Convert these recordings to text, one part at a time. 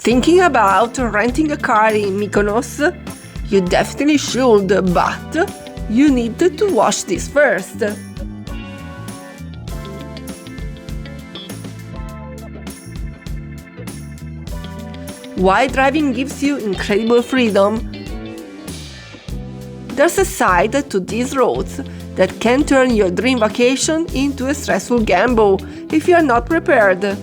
Thinking about renting a car in Mykonos? You definitely should, but you need to watch this first. While driving gives you incredible freedom, there's a side to these roads that can turn your dream vacation into a stressful gamble if you are not prepared.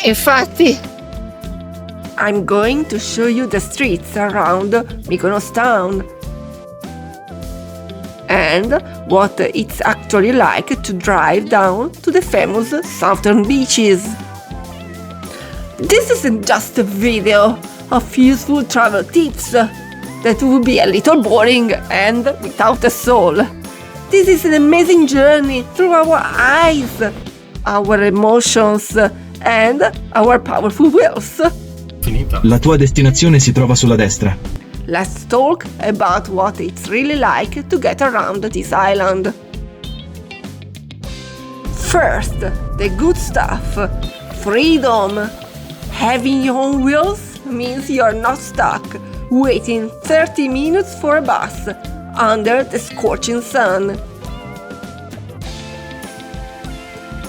Infatti. I'm going to show you the streets around Mykonos town and what it's actually like to drive down to the famous southern beaches. This isn't just a video of useful travel tips that would be a little boring and without a soul. This is an amazing journey through our eyes, our emotions and our powerful wills. La tua destinazione si trova sulla destra. Let's talk about what it's really like to get around this island. First, the good stuff. Freedom. Having your own wheels means you're not stuck waiting 30 minutes for a bus under the scorching sun.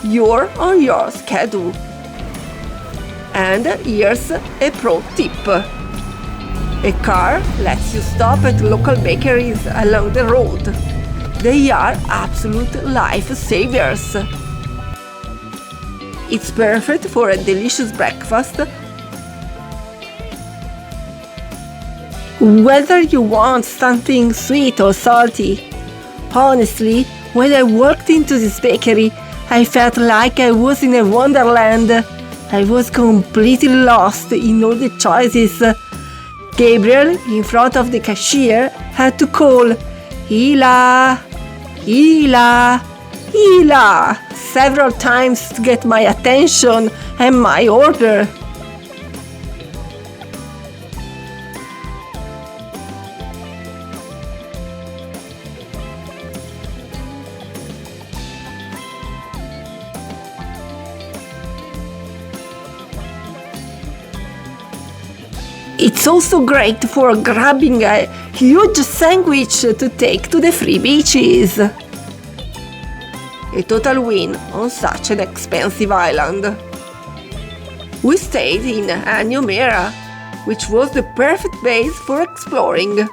You're on your schedule. And here's a pro tip. A car lets you stop at local bakeries along the road. They are absolute lifesavers. It's perfect for a delicious breakfast. Whether you want something sweet or salty. Honestly, when I walked into this bakery, I felt like I was in a Wonderland. I was completely lost in all the choices. Gabriel, in front of the cashier, had to call Hila, Hila, Hila several times to get my attention and my order. It's also great for grabbing a huge sandwich to take to the free beaches. A total win on such an expensive island. We stayed in Mera, which was the perfect base for exploring.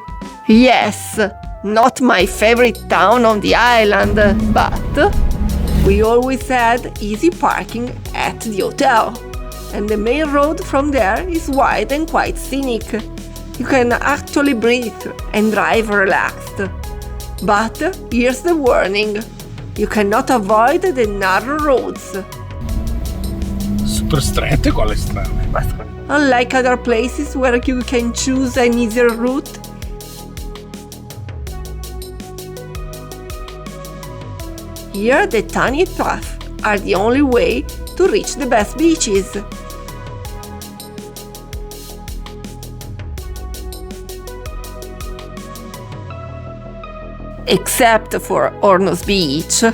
Yes, not my favorite town on the island, but we always had easy parking at the hotel. And the main road from there is wide and quite scenic. You can actually breathe and drive relaxed. But here's the warning. You cannot avoid the narrow roads. Super strette quale strade? Unlike other places where you can choose an easier route, here the tiny paths are the only way to reach the best beaches. Except for Ornos Beach.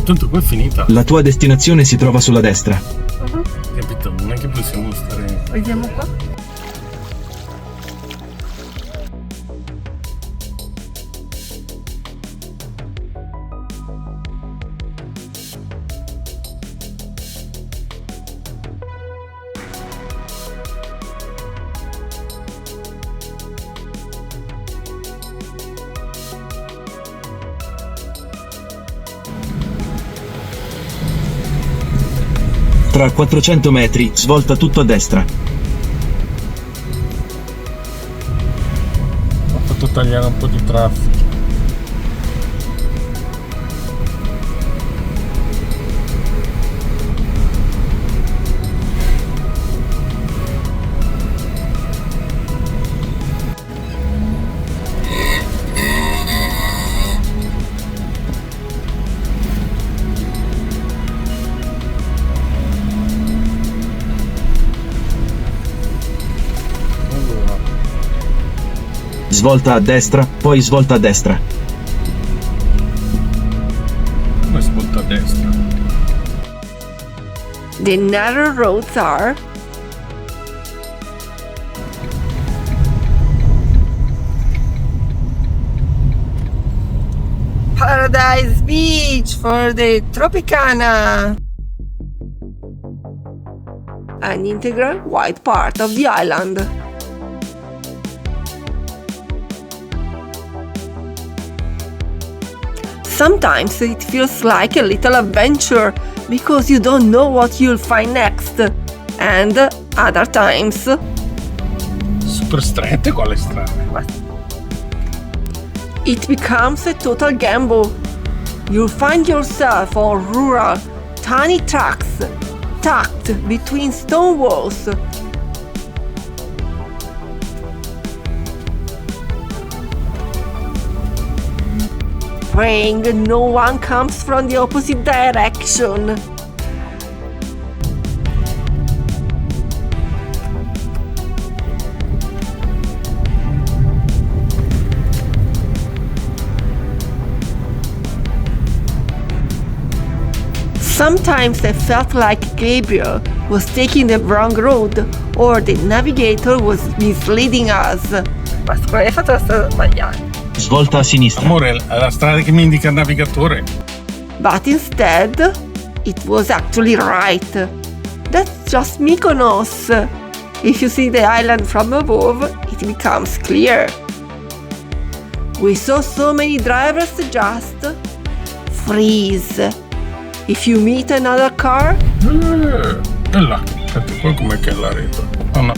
Tanto qua è finita. La tua destinazione si trova sulla destra. Capito? Non è che possiamo stare. Vediamo qua. Tra 400 metri, svolta tutto a destra. Ho fatto tagliare un po' di traffico. Svolta a destra, poi svolta a destra. Come svolta a destra? The narrow roads are Paradise Beach for the Tropicana, an integral white part of the island. Sometimes it feels like a little adventure because you don't know what you'll find next, and other times Super strette con le strade. it becomes a total gamble. You'll find yourself on rural, tiny tracks tucked between stone walls. Praying no one comes from the opposite direction. Sometimes I felt like Gabriel was taking the wrong road or the navigator was misleading us. Ma secondo me hai fatto la strada sbagliata. Svolta a sinistra. Amore, è la strada che mi indica il navigatore. But instead, it was actually right. That's just Mykonos. If you see the island from above, it becomes clear. We saw so many drivers just freeze. If you meet another car, È là. Aspetta, qua com'è che è la rete? Oh no.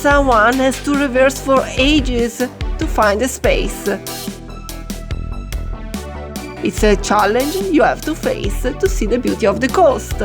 someone has to reverse for ages to find a space. It's a challenge you have to face to see the beauty of the coast.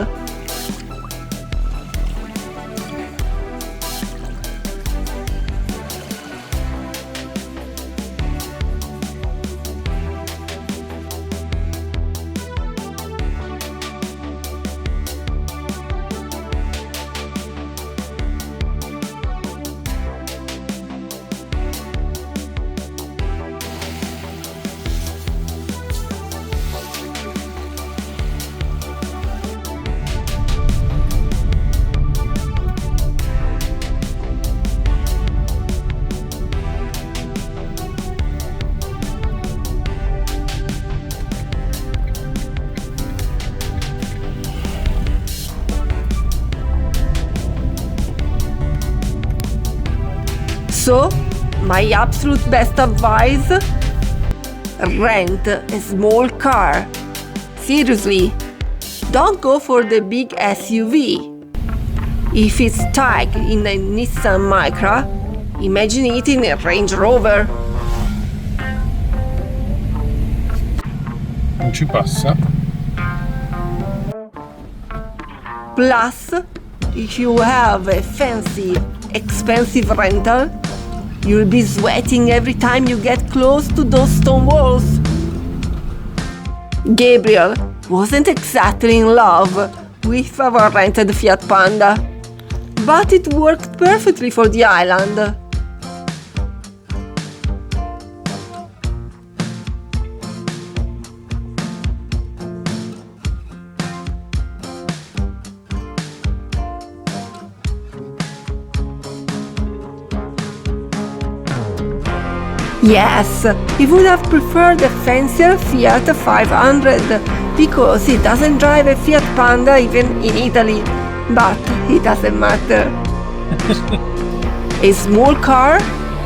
So, my absolute best advice? Rent a small car. Seriously, don't go for the big SUV. If it's tagged in a Nissan Micra, imagine it in a Range Rover. Non ci passa. Plus, if you have a fancy, expensive rental, you'll be sweating every time you get close to those stone walls. Gabriel wasn't exactly in love with our rented Fiat Panda, but it worked perfectly for the island. Yes, he would have preferred a fancier Fiat 500 because he doesn't drive a Fiat Panda even in Italy, but it doesn't matter. A small car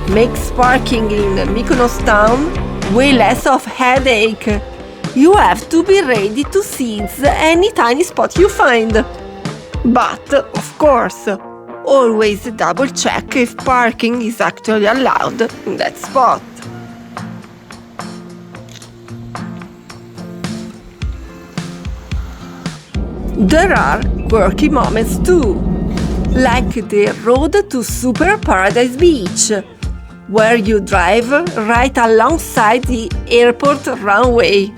makes parking in Mykonos town way less of headache. You have to be ready to seize any tiny spot you find. But, of course, always double check if parking is actually allowed in that spot. There are quirky moments too, like the road to Super Paradise Beach, where you drive right alongside the airport runway.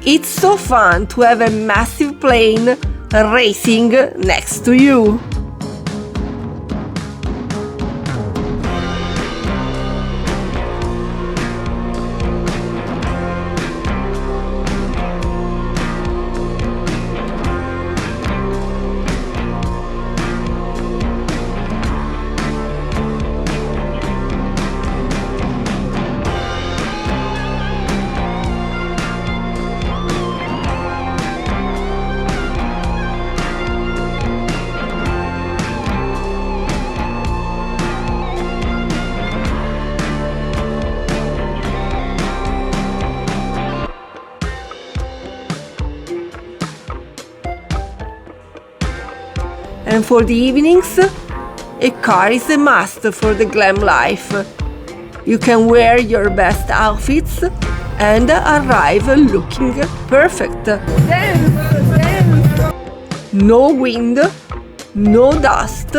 It's so fun to have a massive plane racing next to you. And for the evenings, a car is a must for the glam life. You can wear your best outfits and arrive looking perfect. No wind, no dust.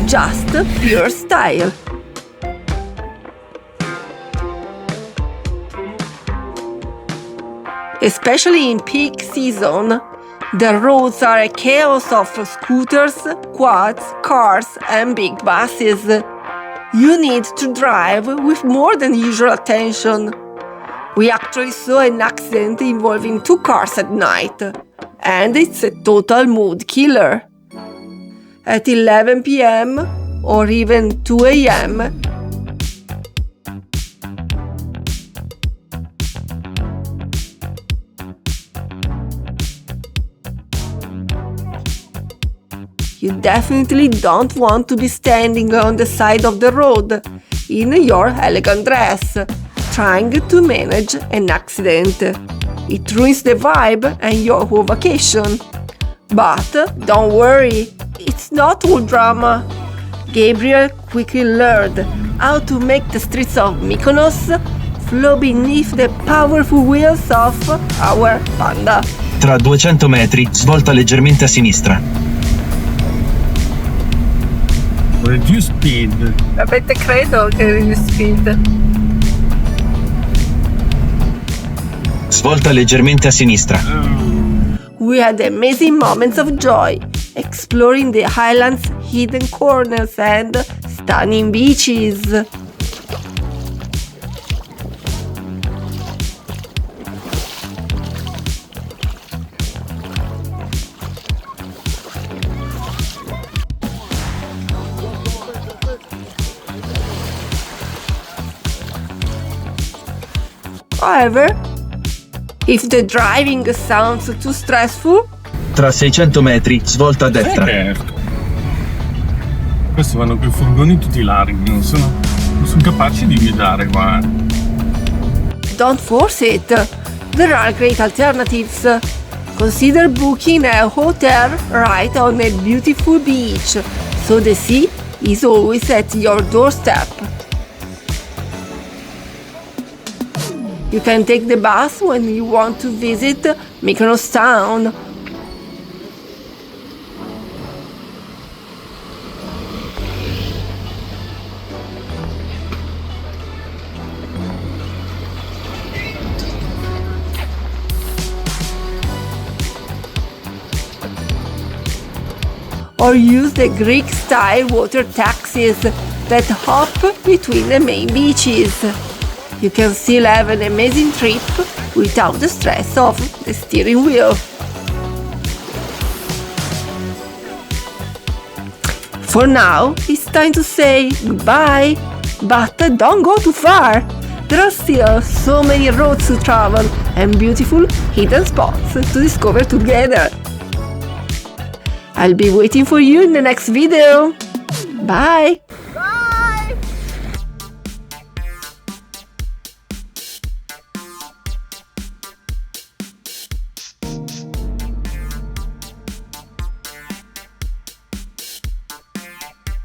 Just pure style. Especially in peak season, the roads are a chaos of scooters, quads, cars and big buses. You need to drive with more than usual attention. We actually saw an accident involving 2 cars at night, and it's a total mood killer. At 11 p.m. or even 2 a.m., you definitely don't want to be standing on the side of the road in your elegant dress, trying to manage an accident. It ruins the vibe and your whole vacation. But don't worry, it's not all drama. Gabriel quickly learned how to make the streets of Mykonos flow beneath the powerful wheels of our Panda. Tra 200 metri, svolta leggermente a sinistra. Reduce speed. Avete credo che reduce speed. Svolta leggermente a sinistra. We had amazing moments of joy, exploring the island's hidden corners and stunning beaches. However, if the driving sounds too stressful, Tra 600 metri, svolta a destra. Questi vanno con i furgoni tutti larghi, non sono capaci di guidare qua. don't force it. There are great alternatives. Consider booking a hotel right on a beautiful beach, so the sea is always at your doorstep. You can take the bus when you want to visit Mykonos town. Or use the Greek-style water taxis that hop between the main beaches. You can still have an amazing trip without the stress of the steering wheel. For now, it's time to say goodbye, but don't go too far. There are still so many roads to travel and beautiful hidden spots to discover together. I'll be waiting for you in the next video. Bye!